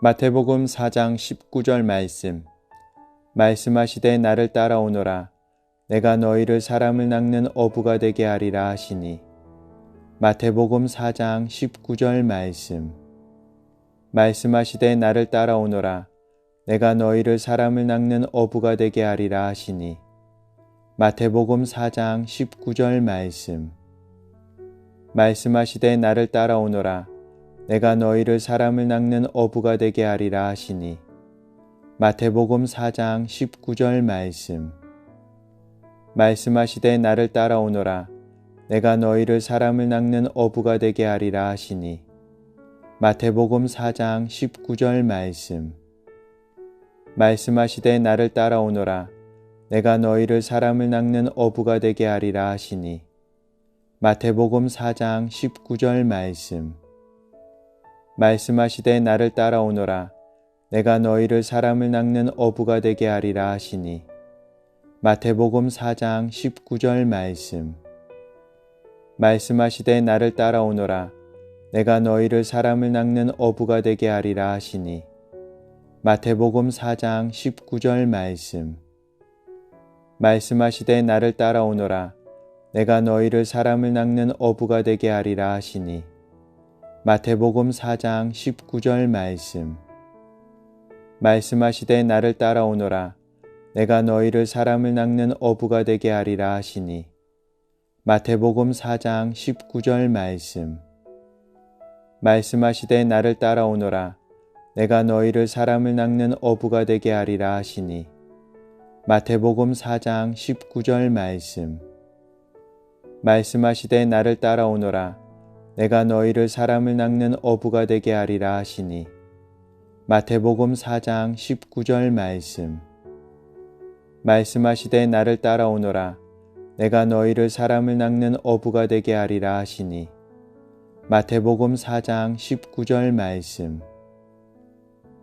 마태복음 4장 19절 말씀하시되 나를 따라오너라. 내가 너희를 사람을 낚는 어부가 되게 하리라 하시니. 마태복음 4장 19절 말씀하시되 나를 따라오너라. 내가 너희를 사람을 낚는 어부가 되게 하리라 하시니. 마태복음 4장 19절 말씀하시되 나를 따라오너라. 내가 너희를 사람을 낚는 어부가 되게 하리라 하시니. 마태복음 4장 19절 말씀하시되 나를 따라오너라. 내가 너희를 사람을 낚는 어부가 되게 하리라 하시니. 마태복음 4장 19절 말씀하시되 나를 따라오너라. 내가 너희를 사람을 낚는 어부가 되게 하리라 하시니. 마태복음 4장 19절 말씀하시되 나를 따라오너라. 내가 너희를 사람을 낚는 어부가 되게 하리라 하시니. 마태복음 4장 19절 말씀하시되 나를 따라오너라. 내가 너희를 사람을 낚는 어부가 되게 하리라 하시니. 마태복음 4장 19절 말씀하시되 나를 따라오너라. 내가 너희를 사람을 낚는 어부가 되게 하리라 하시니. 마태복음 4장 19절 말씀하시되 나를 따라오너라. 내가 너희를 사람을 낚는 어부가 되게 하리라 하시니. 마태복음 4장 19절 말씀하시되 나를 따라오너라. 내가 너희를 사람을 낚는 어부가 되게 하리라 하시니. 마태복음 4장 19절 말씀하시되 나를 따라오너라. 내가 너희를 사람을 낚는 어부가 되게 하리라 하시니. 마태복음 4장 19절 말씀하시되 나를 따라오너라. 내가 너희를 사람을 낚는 어부가 되게 하리라 하시니. 마태복음 4장 19절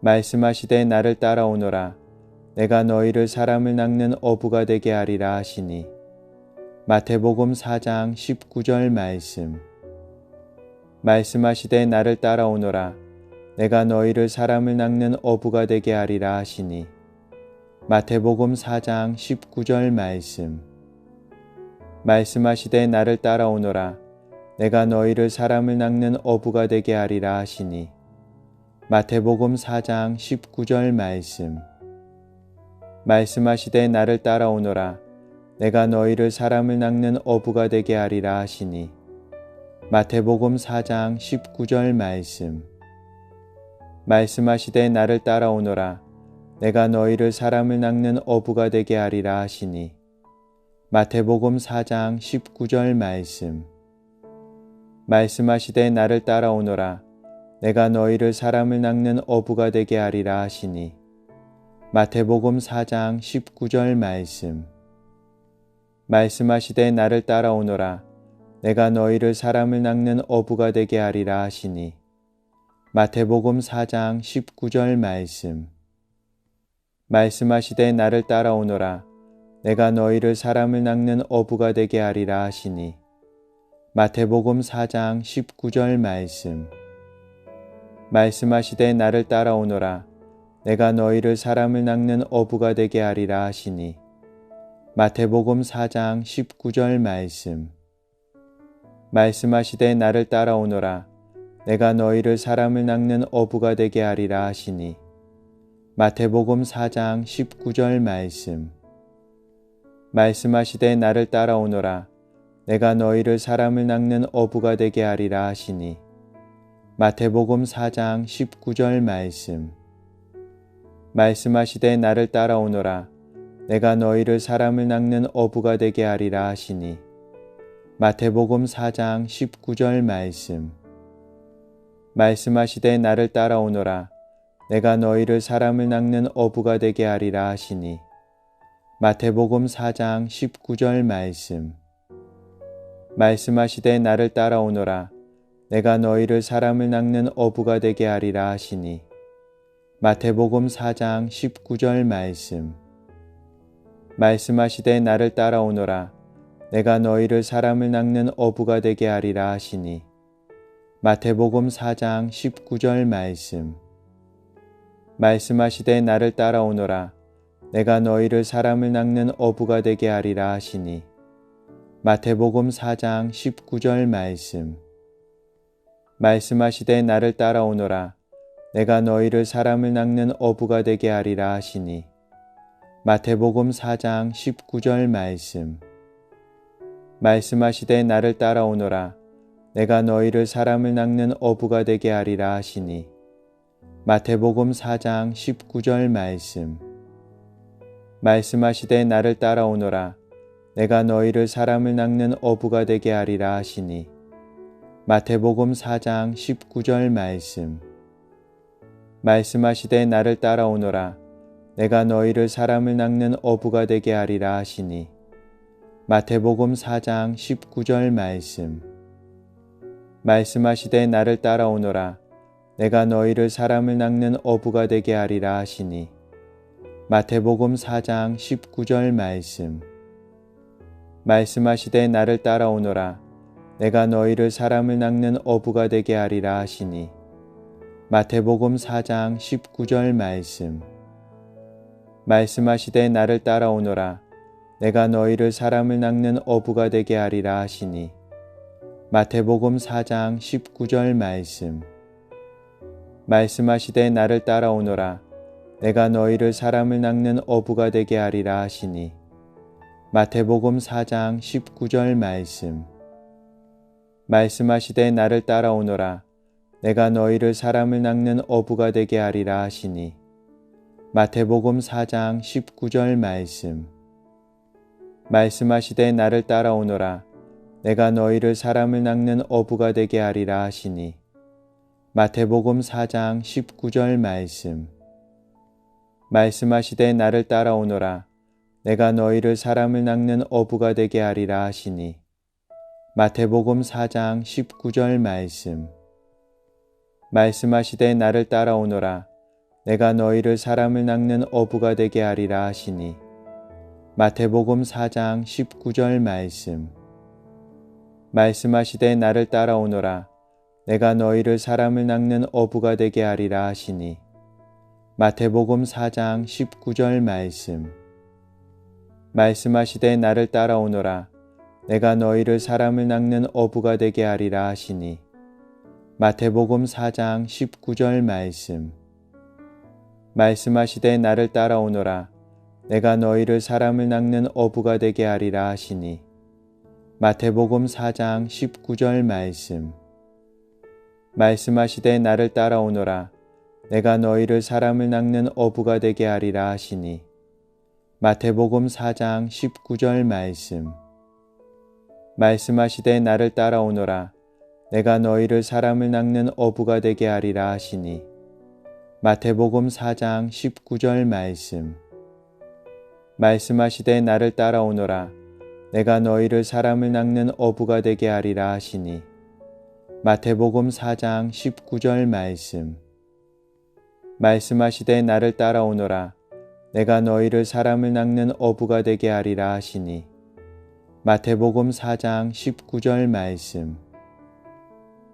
말씀하시되 나를 따라오너라. 내가 너희를 사람을 낚는 어부가 되게 하리라 하시니. 마태복음 4장 19절 말씀하시되 나를 따라오너라. 내가 너희를 사람을 낚는 어부가 되게 하리라 하시니. 마태복음 4장 19절 말씀하시되 나를 따라오너라. 내가 너희를 사람을 낚는 어부가 되게 하리라 하시니. 마태복음 4장 19절 말씀하시되 나를 따라오너라. 내가 너희를 사람을 낚는 어부가 되게 하리라 하시니. 마태복음 4장 19절 말씀하시되 나를 따라오너라. 내가 너희를 사람을 낚는 어부가 되게 하리라 하시니. 마태복음 4장 19절 말씀하시되 나를 따라오너라. 내가 너희를 사람을 낚는 어부가 되게 하리라 하시니. 마태복음 4장 19절 말씀하시되 나를 따라오너라. 내가 너희를 사람을 낚는 어부가 되게 하리라 하시니. 마태복음 4장 19절 말씀하시되 나를 따라오너라. 내가 너희를 사람을 낚는 어부가 되게 하리라 하시니. 마태복음 4장 19절 말씀하시되 나를 따라오너라. 내가 너희를 사람을 낚는 어부가 되게 하리라 하시니. 마태복음 4장 19절 말씀하시되 나를 따라오너라. 내가 너희를 사람을 낚는 어부가 되게 하리라 하시니. 마태복음 4장 19절 말씀하시되 나를 따라오너라. 내가 너희를 사람을 낚는 어부가 되게 하리라 하시니. 마태복음 4장 19절 말씀하시되 나를 따라오너라. 내가 너희를 사람을 낚는 어부가 되게 하리라 하시니. 마태복음 4장 19절 말씀하시되 나를 따라오너라. 내가 너희를 사람을 낚는 어부가 되게 하리라 하시니. 마태복음 4장 19절 말씀하시되 나를 따라오너라. 내가 너희를 사람을 낚는 어부가 되게 하리라 하시니. 마태복음 4장 19절 말씀하시되 나를 따라오너라. 내가 너희를 사람을 낚는 어부가 되게 하리라 하시니. 마태복음 4장 19절 말씀. 말씀하시되 나를 따라오너라. 내가 너희를 사람을 낚는 어부가 되게 하리라 하시니. 마태복음 4장 19절 말씀. 말씀하시되 나를 따라오너라. 내가 너희를 사람을 낚는 어부가 되게 하리라 하시니. 마태복음 4장 19절 말씀. 말씀하시되 나를 따라오너라. 내가 너희를 사람을 낚는 어부가 되게 하리라 하시니. 마태복음 4장 19절 말씀. 말씀하시되 나를 따라오너라. 내가 너희를 사람을 낚는 어부가 되게 하리라 하시니. 마태복음 4장 19절 말씀. 말씀하시되 나를 따라오너라. 내가 너희를 사람을 낚는 어부가 되게 하리라 하시니. 마태복음 4장 19절 말씀. 말씀하시되 나를 따라오너라. 내가 너희를 사람을 낚는 어부가 되게 하리라 하시니. 마태복음 4장 19절 말씀. 말씀하시되 나를 따라오너라. 내가 너희를 사람을 낚는 어부가 되게 하리라 하시니. 마태복음 4장 19절 말씀. 말씀하시되 나를 따라오너라. 내가 너희를 사람을 낚는 어부가 되게 하리라 하시니. 마태복음 4장 19절 말씀. 말씀하시되 나를 따라오너라. 내가 너희를 사람을 낚는 어부가 되게 하리라 하시니. 마태복음 4장 19절 말씀. 말씀하시되 나를 따라오너라. 내가 너희를 사람을 낚는 어부가 되게 하리라 하시니. 마태복음 4장 19절 말씀. 말씀하시되 나를 따라오너라. 내가 너희를 사람을 낚는 어부가 되게 하리라 하시니. 마태복음 4장 19절 말씀. 말씀하시되 나를 따라오너라. 내가 너희를 사람을 낚는 어부가 되게 하리라 하시니. 마태복음 4장 19절 말씀. 말씀하시되 나를 따라오너라. 내가 너희를 사람을 낚는 어부가 되게 하리라 하시니. 마태복음 4장 19절 말씀. 말씀하시되 나를 따라오너라. 내가 너희를 사람을 낚는 어부가 되게 하리라 하시니. 마태복음 4장 19절 말씀. 말씀하시되 나를 따라오너라. 내가 너희를 사람을 낚는 어부가 되게 하리라 하시니. 마태복음 4장 19절 말씀. 말씀하시되 나를 따라오너라. 내가 너희를 사람을 낚는 어부가 되게 하리라 하시니. 마태복음 4장 19절 말씀. 말씀하시되 나를 따라오너라. 내가 너희를 사람을 낚는 어부가 되게 하리라 하시니. 마태복음 4장 19절 말씀. 말씀하시되 나를 따라오너라. 내가 너희를 사람을 낚는 어부가 되게 하리라 하시니. 마태복음 4장 19절 말씀. 말씀하시되 나를 따라오너라. 내가 너희를 사람을 낚는 어부가 되게 하리라 하시니. 마태복음 4장 19절 말씀. 말씀하시되 나를 따라오너라. 내가 너희를 사람을 낚는 어부가 되게 하리라 하시니. 마태복음 4장 19절 말씀.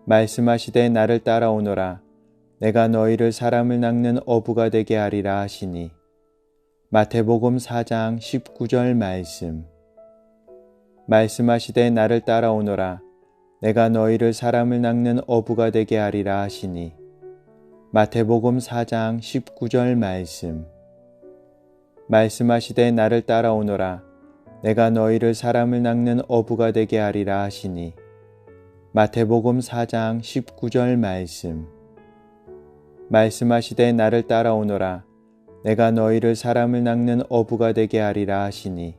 말씀하시되 나를 따라오너라. 내가 너희를 사람을 낚는 어부가 되게 하리라 하시니. 마태복음 4장 19절 말씀. 말씀하시되 나를 따라오너라. 내가 너희를 사람을 낚는 어부가 되게 하리라 하시니. 마태복음 4장 19절 말씀. 말씀하시되 나를 따라오너라. 내가 너희를 사람을 낚는 어부가 되게 하리라 하시니. 마태복음 4장 19절 말씀. 말씀하시되 나를 따라오너라. 내가 너희를 사람을 낚는 어부가 되게 하리라 하시니.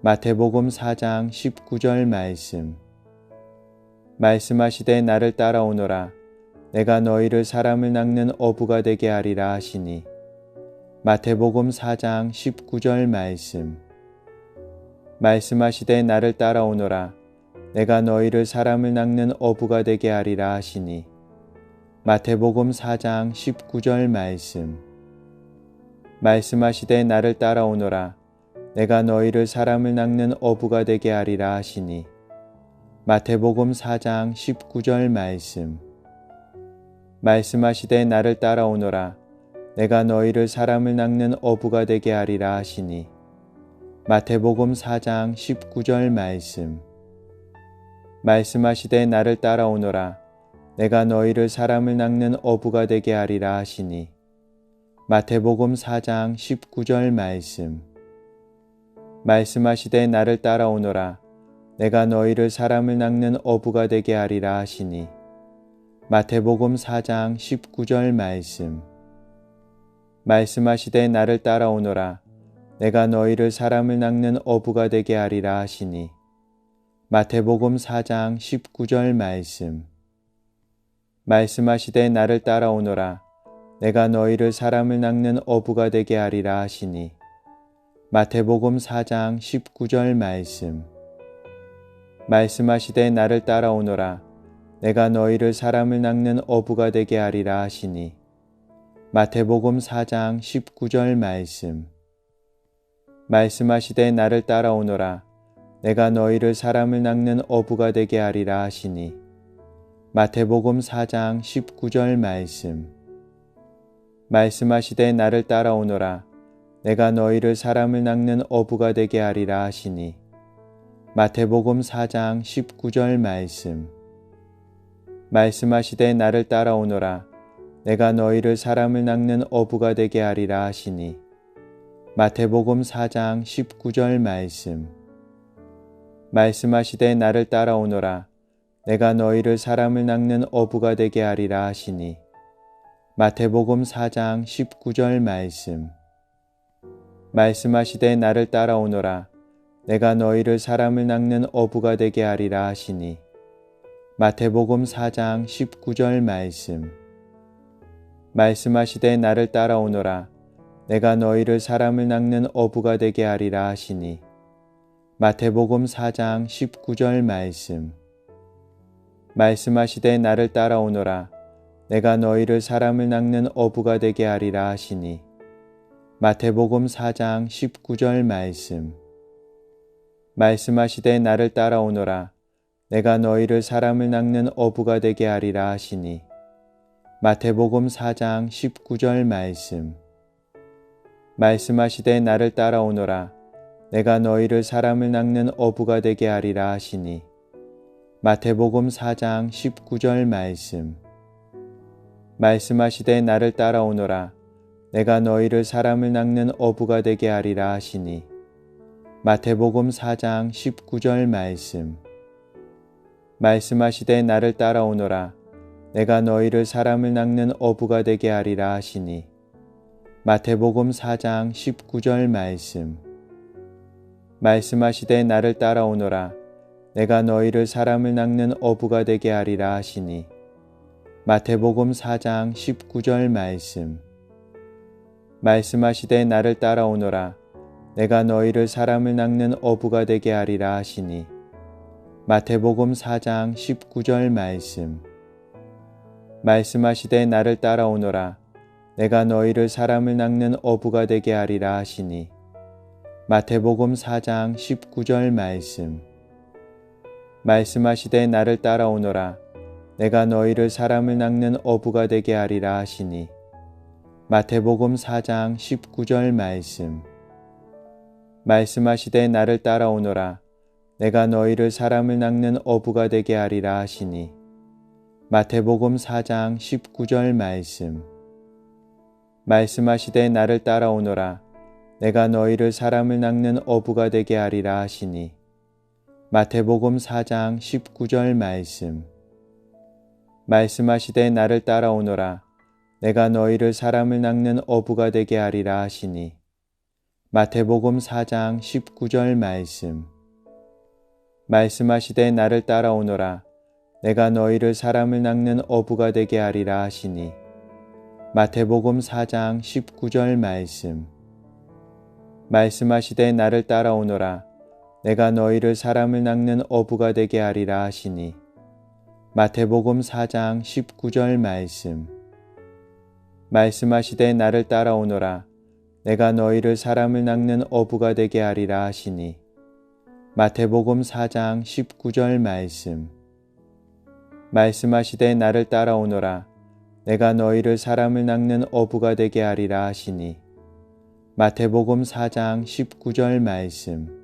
마태복음 4장 19절 말씀. 말씀하시되 나를 따라오너라. 내가 너희를 사람을 낚는 어부가 되게 하리라 하시니. 마태복음 4장 19절 말씀. 말씀하시되 나를 따라오너라. 내가 너희를 사람을 낚는 어부가 되게 하리라 하시니. 마태복음 4장 19절 말씀. 말씀하시되 나를 따라오너라. 내가 너희를 사람을 낚는 어부가 되게 하리라 하시니. 마태복음 4장 19절 말씀. 말씀하시되 나를 따라오너라. 내가 너희를 사람을 낚는 어부가 되게 하리라 하시니. 마태복음 4장 19절 말씀. 말씀하시되 나를 따라오너라. 내가 너희를 사람을 낚는 어부가 되게 하리라 하시니. 마태복음 4장 19절 말씀. 말씀하시되 나를 따라오너라. 내가 너희를 사람을 낚는 어부가 되게 하리라 하시니. 마태복음 4장 19절 말씀. 말씀하시되 나를 따라오너라. 내가 너희를 사람을 낚는 어부가 되게 하리라 하시니. 마태복음 4장 19절 말씀. 말씀하시되 나를 따라오너라. 내가 너희를 사람을 낚는 어부가 되게 하리라 하시니. 마태복음 4장 19절 말씀. 말씀하시되 나를 따라오너라. 내가 너희를 사람을 낚는 어부가 되게 하리라 하시니. 마태복음 4장 19절 말씀. 말씀하시되 나를 따라오너라. 내가 너희를 사람을 낚는 어부가 되게 하리라 하시니. 마태복음 4장 19절 말씀. 말씀하시되 나를 따라오너라. 내가 너희를 사람을 낚는 어부가 되게 하리라 하시니. 마태복음 4장 19절 말씀. 말씀하시되 나를 따라오너라. 내가 너희를 사람을 낚는 어부가 되게 하리라 하시니. 마태복음 4장 19절 말씀. 말씀하시되 나를 따라오너라. 내가 너희를 사람을 낚는 어부가 되게 하리라 하시니. 마태복음 4장 19절 말씀. 말씀하시되 나를 따라오너라. 내가 너희를 사람을 낚는 어부가 되게 하리라 하시니. 마태복음 4장 19절 말씀. 말씀하시되 나를 따라오너라. 내가 너희를 사람을 낚는 어부가 되게 하리라 하시니. 마태복음 4장 19절 말씀. 말씀하시되 나를 따라오너라. 내가 너희를 사람을 낚는 어부가 되게 하리라 하시니. 마태복음 4장 19절 말씀. 말씀하시되 나를 따라오너라. 내가 너희를 사람을 낚는 어부가 되게 하리라 하시니. 마태복음 4장 19절 말씀. 말씀하시되 나를 따라오너라. 내가 너희를 사람을 낚는 어부가 되게 하리라 하시니. 마태복음 4장 19절 말씀. 말씀하시되 나를 따라오너라. 내가 너희를 사람을 낚는 어부가 되게 하리라 하시니. 마태복음 4장 19절 말씀. 말씀하시되 나를 따라오너라. 내가 너희를 사람을 낚는 어부가 되게 하리라 하시니. 마태복음 4장 19절 말씀. 말씀하시되 나를 따라오너라. 내가 너희를 사람을 낚는 어부가 되게 하리라 하시니. 마태복음 4장 19절 말씀. 말씀하시되 나를 따라오너라. 내가 너희를 사람을 낚는 어부가 되게 하리라 하시니. 마태복음 4장 19절 말씀. 말씀하시되 나를 따라오너라. 내가 너희를 사람을 낚는 어부가 되게 하리라 하시니. 마태복음 4장 19절 말씀. 말씀하시되 나를 따라오너라. 내가 너희를 사람을 낚는 어부가 되게 하리라 하시니. 마태복음 4장 19절 말씀. 말씀하시되 나를 따라오너라. 내가 너희를 사람을 낚는 어부가 되게 하리라 하시니. 마태복음 4장 19절 말씀. 말씀하시되 나를 따라오너라. 내가 너희를 사람을 낚는 어부가 되게 하리라 하시니. 마태복음 4장 19절 말씀. 말씀하시되 나를 따라오너라. 내가 너희를 사람을 낚는 어부가 되게 하리라 하시니. 마태복음 4장 19절 말씀. 말씀하시되 나를 따라오너라. 내가 너희를 사람을 낚는 어부가 되게 하리라 하시니. 마태복음 4장 19절 말씀. 말씀하시되 나를 따라오너라. 내가 너희를 사람을 낚는 어부가 되게 하리라 하시니. 마태복음 4장 19절 말씀. 말씀하시되 나를 따라오너라. 내가 너희를 사람을 낚는 어부가 되게 하리라 하시니. 마태복음 4장 19절 말씀. 말씀하시되 나를 따라오너라. 내가 너희를 사람을 낚는 어부가 되게 하리라 하시니. 마태복음 4장 19절 말씀.